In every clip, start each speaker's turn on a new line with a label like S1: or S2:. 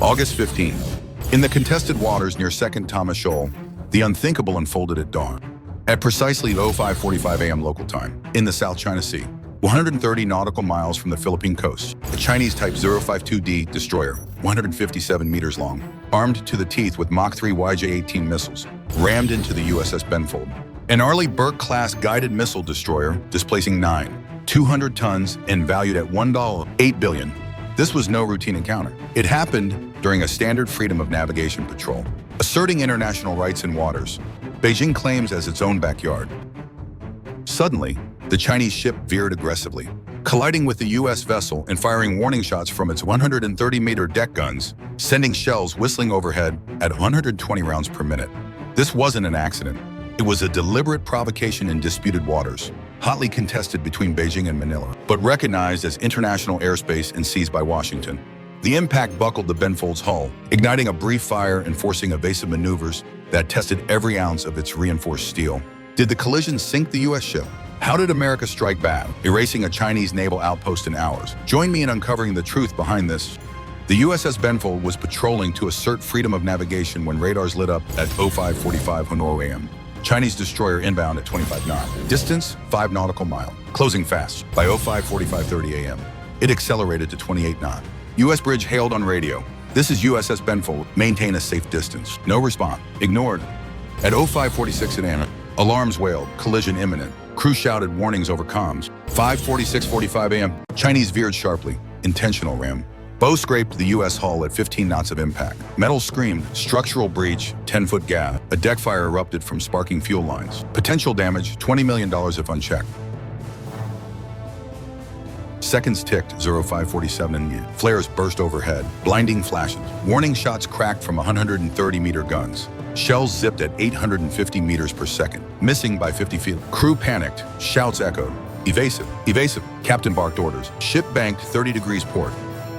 S1: August 15. In the contested waters near 2nd Thomas Shoal, the unthinkable unfolded at dawn. At precisely 05:45 a.m. local time, in the South China Sea, 130 nautical miles from the Philippine coast, a Chinese Type 052D destroyer, 157 meters long, armed to the teeth with Mach 3 YJ-18 missiles, rammed into the USS Benfold. An Arleigh Burke-class guided missile destroyer, displacing 200 tons and valued at $1.8 billion. This was no routine encounter. It happened during a standard freedom of navigation patrol, asserting international rights in waters Beijing claims as its own backyard. Suddenly, the Chinese ship veered aggressively, colliding with the U.S. vessel and firing warning shots from its 130-meter deck guns, sending shells whistling overhead at 120 rounds per minute. This wasn't an accident. It was a deliberate provocation in disputed waters, hotly contested between Beijing and Manila, but recognized as international airspace and seas by Washington. The impact buckled the Benfold's hull, igniting a brief fire and forcing evasive maneuvers that tested every ounce of its reinforced steel. Did the collision sink the U.S. ship? How did America strike back, erasing a Chinese naval outpost in hours? Join me in uncovering the truth behind this. The USS Benfold was patrolling to assert freedom of navigation when radars lit up at 05:45 Hanoi a.m. Chinese destroyer inbound at 25 knots. Distance, 5 nautical mile. Closing fast. By 05:45:30 a.m., it accelerated to 28 knots. U.S. bridge hailed on radio. This is USS Benfold. Maintain a safe distance. No response. Ignored. At 05:46 a.m., alarms wailed. Collision imminent. Crew shouted warnings over comms. 5:46:45 a.m., Chinese veered sharply. Intentional ram. Bow scraped the U.S. hull at 15 knots of impact. Metal screamed. Structural breach, 10-foot gap. A deck fire erupted from sparking fuel lines. Potential damage, $20 million if unchecked. Seconds ticked, 05:47 and flares burst overhead. Blinding flashes. Warning shots cracked from 130-meter guns. Shells zipped at 850 meters per second, missing by 50 feet. Crew panicked. Shouts echoed. Evasive, evasive. Captain barked orders. Ship banked 30 degrees port.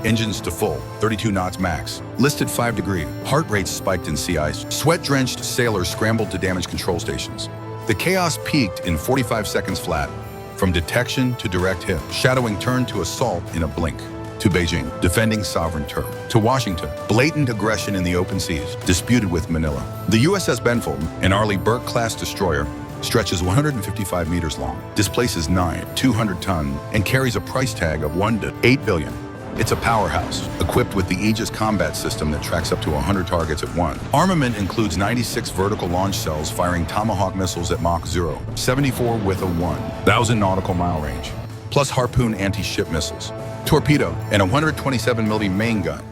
S1: Engines to full, 32 knots max. Listed 5 degrees. Heart rates spiked in sea ice. Sweat-drenched sailors scrambled to damage control stations. The chaos peaked in 45 seconds flat. From detection to direct hit, shadowing turned to assault in a blink. To Beijing, defending sovereign turf. To Washington, blatant aggression in the open seas, disputed with Manila. The USS Benfold, an Arleigh Burke-class destroyer, stretches 155 meters long, displaces 200 tons, and carries a price tag of $1 to $8 billion. It's a powerhouse, equipped with the Aegis combat system that tracks up to 100 targets at once. Armament includes 96 vertical launch cells firing Tomahawk missiles at Mach 0, 74 with a 1,000 nautical mile range, plus Harpoon anti-ship missiles, torpedo, and a 127mm main gun.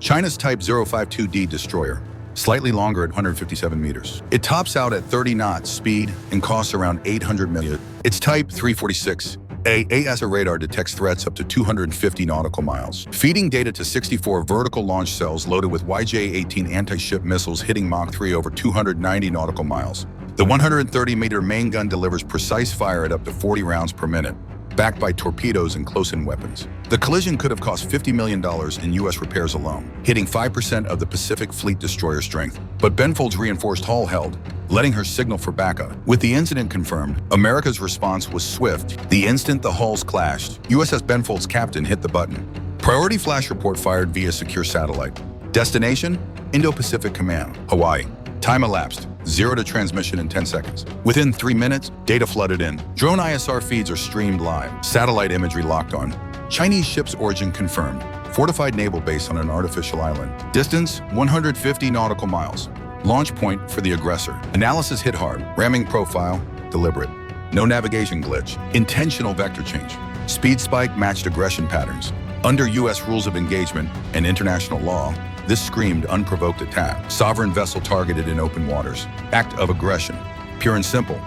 S1: China's Type 052D destroyer, slightly longer at 157 meters. It tops out at 30 knots speed and costs around $800 million. Its Type 346 AS radar detects threats up to 250 nautical miles, feeding data to 64 vertical launch cells loaded with YJ-18 anti-ship missiles hitting Mach 3 over 290 nautical miles. The 130-meter main gun delivers precise fire at up to 40 rounds per minute, backed by torpedoes and close-in weapons. The collision could have cost $50 million in U.S. repairs alone, hitting 5% of the Pacific Fleet destroyer strength. But Benfold's reinforced hull held, letting her signal for backup. With the incident confirmed, America's response was swift. The instant the hulls clashed, USS Benfold's captain hit the button. Priority flash report fired via secure satellite. Destination? Indo-Pacific Command, Hawaii. Time elapsed, 0 to transmission in 10 seconds. Within 3 minutes, data flooded in. Drone ISR feeds are streamed live. Satellite imagery locked on. Chinese ship's origin confirmed. Fortified naval base on an artificial island. Distance, 150 nautical miles. Launch point for the aggressor. Analysis hit hard. Ramming profile, deliberate. No navigation glitch. Intentional vector change. Speed spike matched aggression patterns. Under U.S. rules of engagement and international law, this screamed unprovoked attack. Sovereign vessel targeted in open waters. Act of aggression. Pure and simple.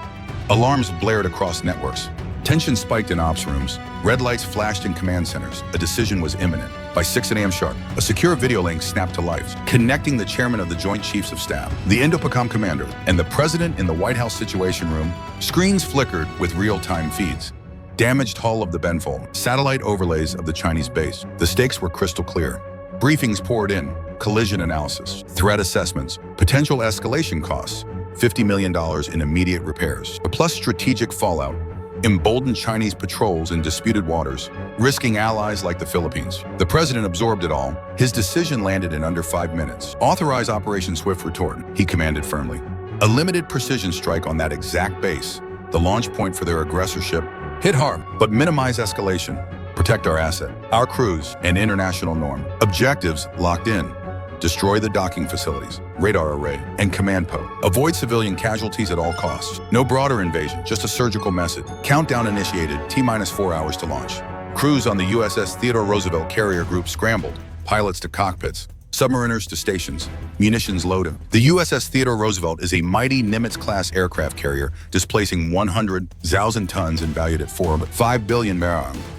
S1: Alarms blared across networks. Tension spiked in ops rooms. Red lights flashed in command centers. A decision was imminent. By 6 a.m. sharp, a secure video link snapped to life, connecting the chairman of the Joint Chiefs of Staff, the Indo-PACOM commander, and the president in the White House Situation Room. Screens flickered with real-time feeds. Damaged hull of the Benfold. Satellite overlays of the Chinese base. The stakes were crystal clear. Briefings poured in. Collision analysis, threat assessments, potential escalation costs, $50 million in immediate repairs, plus strategic fallout. emboldened Chinese patrols in disputed waters, risking allies like the Philippines. The president absorbed it all. His decision landed in under 5 minutes. Authorize Operation Swift Retort, he commanded firmly. A limited precision strike on that exact base, the launch point for their aggressor ship. Hit hard, but minimize escalation. Protect our asset, our crews, and international norm. Objectives locked in. Destroy the docking facilities, radar array, and command post. Avoid civilian casualties at all costs. No broader invasion, just a surgical method. Countdown initiated, T-minus 4 hours to launch. Crews on the USS Theodore Roosevelt carrier group scrambled, pilots to cockpits, submariners to stations, munitions loaded. The USS Theodore Roosevelt is a mighty Nimitz-class aircraft carrier displacing 100,000 tons and valued at $5 billion.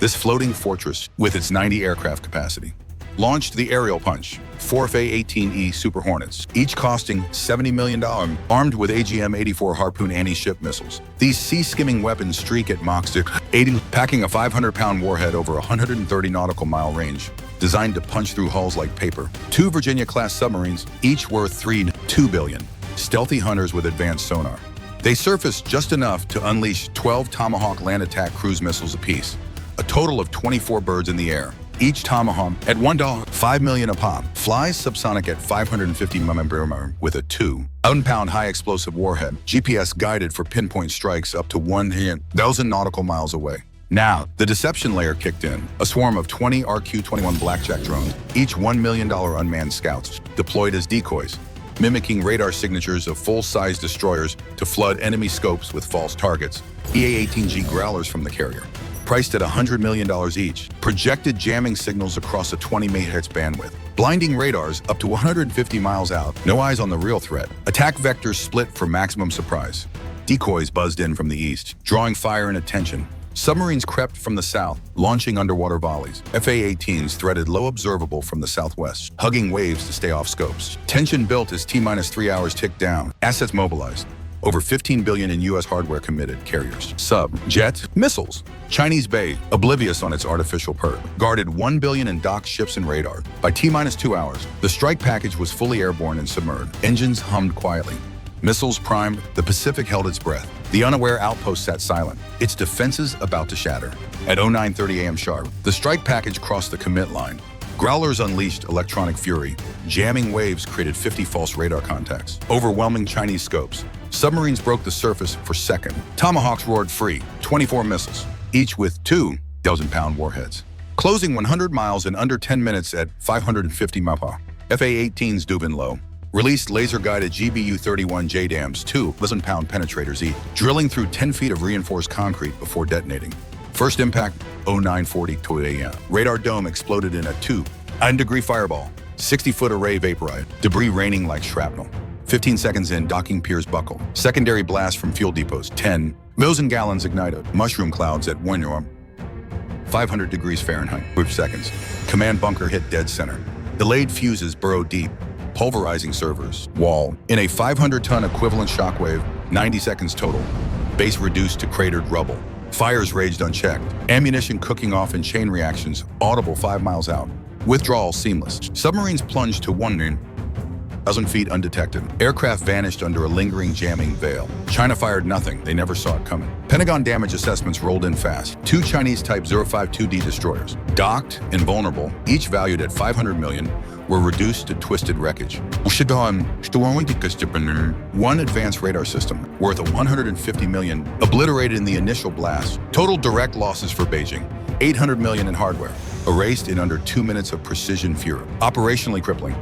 S1: This floating fortress, with its 90 aircraft capacity, launched the aerial punch, 4 F/A-18E Super Hornets, each costing $70 million, armed with AGM-84 Harpoon anti-ship missiles. These sea-skimming weapons streak at Mach 6, packing a 500-pound warhead over 130 nautical mile range, designed to punch through hulls like paper. 2 Virginia-class submarines, each worth $2 billion, stealthy hunters with advanced sonar. They surfaced just enough to unleash 12 Tomahawk land attack cruise missiles apiece, a total of 24 birds in the air. Each Tomahawk at $5 million a pop, flies subsonic at 550 mm with a 2-pound high-explosive warhead, GPS guided for pinpoint strikes up to 1,000 nautical miles away. Now, the deception layer kicked in. A swarm of 20 RQ-21 Blackjack drones, each $1 million unmanned scouts, deployed as decoys, mimicking radar signatures of full-size destroyers to flood enemy scopes with false targets. EA-18G Growlers from the carrier, priced at $100 million each, projected jamming signals across a 20 MHz bandwidth, blinding radars up to 150 miles out, no eyes on the real threat. Attack vectors split for maximum surprise. Decoys buzzed in from the east, drawing fire and attention. Submarines crept from the south, launching underwater volleys. FA-18s threaded low observable from the southwest, hugging waves to stay off scopes. Tension built as T-minus 3 hours ticked down. Assets mobilized. Over $15 billion in U.S. hardware committed. Carriers, sub, jet, missiles. Chinese Bay, oblivious on its artificial perk, guarded $1 billion in docked ships and radar. By T-minus 2 hours, the strike package was fully airborne and submerged. Engines hummed quietly. Missiles primed, the Pacific held its breath. The unaware outpost sat silent, its defenses about to shatter. At 09:30 a.m. sharp, the strike package crossed the commit line. Growlers unleashed electronic fury. Jamming waves created 50 false radar contacts, overwhelming Chinese scopes. Submarines broke the surface for second. Tomahawks roared free, 24 missiles, each with 2,000-pound warheads. Closing 100 miles in under 10 minutes at 550 mph. FA-18s dove in low. Released laser-guided GBU-31 JDAMs, 2,000-pound penetrators each, drilling through 10 feet of reinforced concrete before detonating. First impact, 09:42 a.m. Radar dome exploded in a 2-degree fireball. 60-foot array vaporized, debris raining like shrapnel. 15 seconds in, docking piers buckle. Secondary blast from fuel depots, 10,000 gallons ignited. Mushroom clouds at 500 degrees Fahrenheit, 5 seconds. Command bunker hit dead center. Delayed fuses burrow deep, pulverizing servers. Wall. In a 500-ton equivalent shockwave, 90 seconds total. Base reduced to cratered rubble. Fires raged unchecked. Ammunition cooking off in chain reactions, audible 5 miles out. Withdrawal seamless. Submarines plunged to 1,000 feet undetected. Aircraft vanished under a lingering jamming veil. China fired nothing. They never saw it coming. Pentagon damage assessments rolled in fast. 2 Chinese Type 052D destroyers, docked, invulnerable, each valued at $500 million, were reduced to twisted wreckage. One advanced radar system, worth $150 million, obliterated in the initial blast. Total direct losses for Beijing, $800 million in hardware, erased in under 2 minutes of precision fury. Operationally crippling.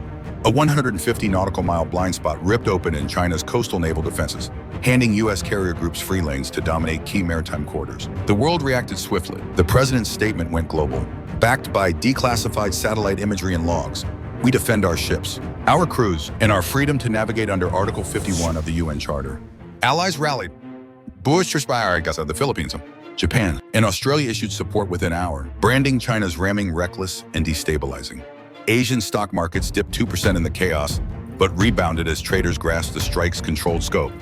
S1: A 150 nautical mile blind spot ripped open in China's coastal naval defenses, handing U.S. carrier groups free lanes to dominate key maritime corridors. The world reacted swiftly. The president's statement went global. Backed by declassified satellite imagery and logs, we defend our ships, our crews, and our freedom to navigate under Article 51 of the UN Charter. Allies rallied. The Philippines, Japan, and Australia issued support within an hour, branding China's ramming reckless and destabilizing. Asian stock markets dipped 2% in the chaos, but rebounded as traders grasped the strike's controlled scope.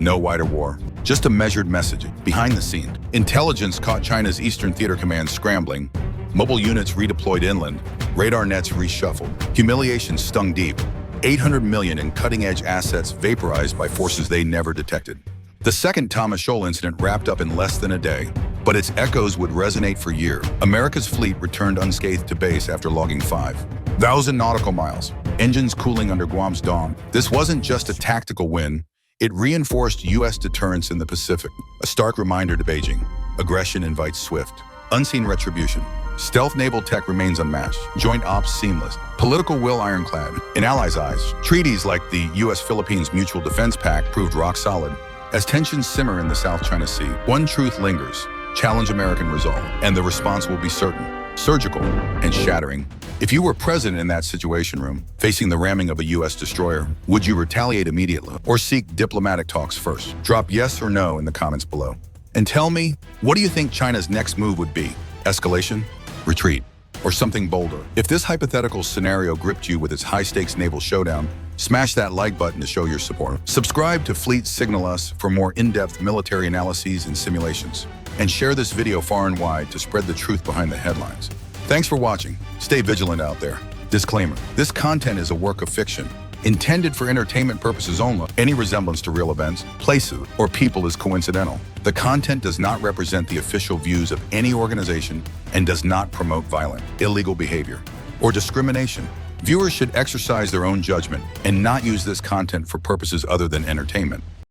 S1: No wider war, just a measured message. Behind the scenes, intelligence caught China's Eastern Theater Command scrambling. Mobile units redeployed inland, radar nets reshuffled. Humiliation stung deep. $800 million in cutting-edge assets vaporized by forces they never detected. The second Thomas Shoal incident wrapped up in less than a day. but its echoes would resonate for years. America's fleet returned unscathed to base after logging 5,000 nautical miles, engines cooling under Guam's dawn. This wasn't just a tactical win, it reinforced U.S. deterrence in the Pacific. A stark reminder to Beijing: aggression invites swift, unseen retribution. Stealth naval tech remains unmatched, joint ops seamless, political will ironclad. In Allies' eyes, treaties like the U.S.-Philippines Mutual Defense Pact proved rock solid. As tensions simmer in the South China Sea, one truth lingers: challenge American resolve, and the response will be certain, surgical, and shattering. If you were present in that situation room, facing the ramming of a U.S. destroyer, would you retaliate immediately or seek diplomatic talks first? Drop yes or no in the comments below. And tell me, what do you think China's next move would be? Escalation? Retreat? Or something bolder? If this hypothetical scenario gripped you with its high-stakes naval showdown, smash that like button to show your support. Subscribe to Fleet Signal Us for more in-depth military analyses and simulations. And share this video far and wide to spread the truth behind the headlines. Thanks for watching. Stay vigilant out there. Disclaimer: this content is a work of fiction, intended for entertainment purposes only. Any resemblance to real events, places, or people is coincidental. The content does not represent the official views of any organization and does not promote violent, illegal behavior, or discrimination. Viewers should exercise their own judgment and not use this content for purposes other than entertainment.